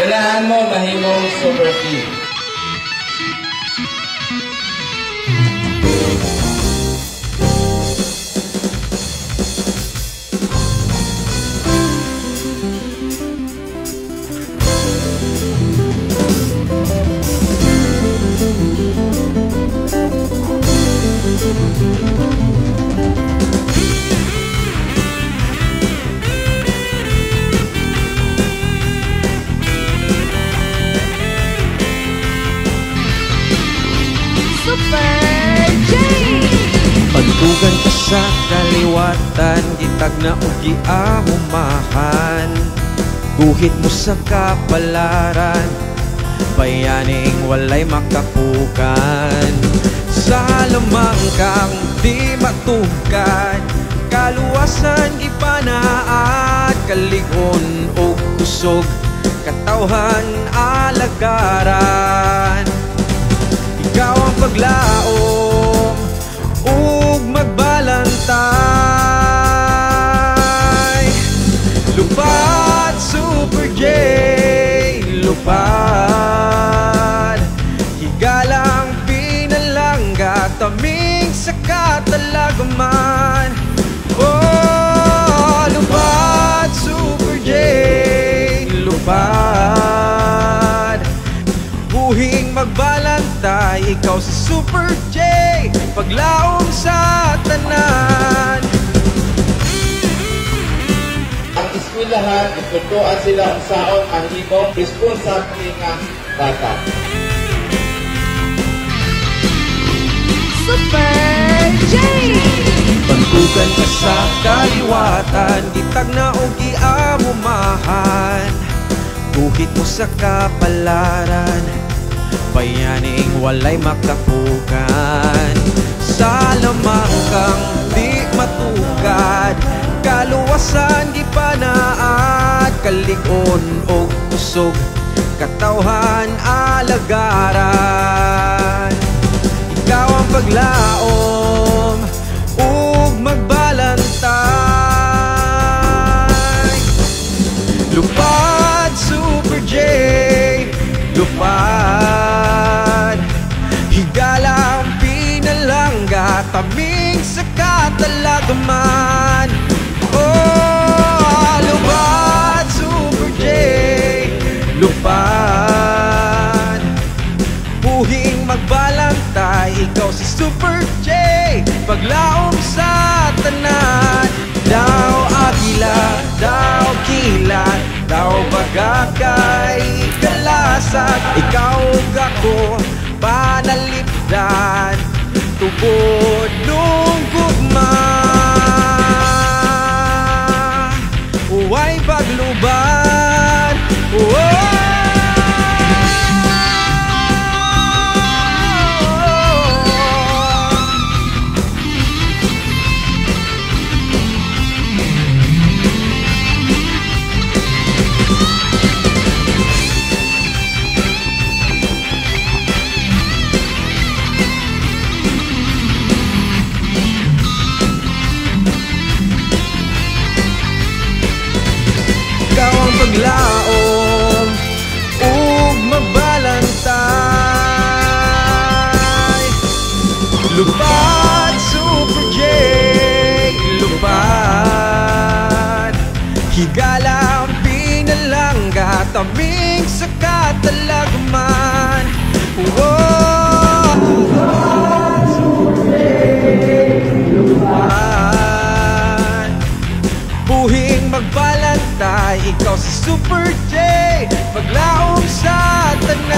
Ganahan mo mahimong super cute. Pagtugan ka sa kaliwatan, gitag na ugi ahumahan. Guhit mo sa kapalaran, bayaning walay makapukan. Sa lamang kang di matugkad, kaluwasan ipanaat. Kaligon o kusog, katawhan alagaran. Ikaw ang paglaom ug magbalantay. Lupad, Super J, lupad. Higalang pinalangga, taming sa katalagaman. Oh, lupad, Super J, lupad. Buhing magbalantay, ikaw si Super J, paglaom sa tanan. Ang eskwelahan, itutuan sila ang saon ang imong responsable nga bata. Super J! Pagtugan ka sa kaliwatan, gitag na o giamumahan. Guhit mo sa kapalaran, bayaning walay makapukan. Sa lamang kang di matugad, kaluwasan gipanaat. Kaligon o kusog, katawhan alagaran. Ikaw ang paglaom ug magbalantay. Lupad, Super J, lupad. Higalang pinalangga, taming sa katalagaman. Oh, lupad, Super J, lupad. Buhing magbalantay, ikaw si Super J, paglaom sa tanan. Daw agila, daw kilat, daw bagakay kalasag. Ikaw gako panalipdan, tubod nung gugma. Uway pagluban, paglaom ug magbalantay. Lupad, Super J, lupad. Higalang pinalangga, taming sa katalagaman. Oh, lupad, Super J, lupad. Buhing magbalantay, ikaw si Super J, paglaom sa tanan.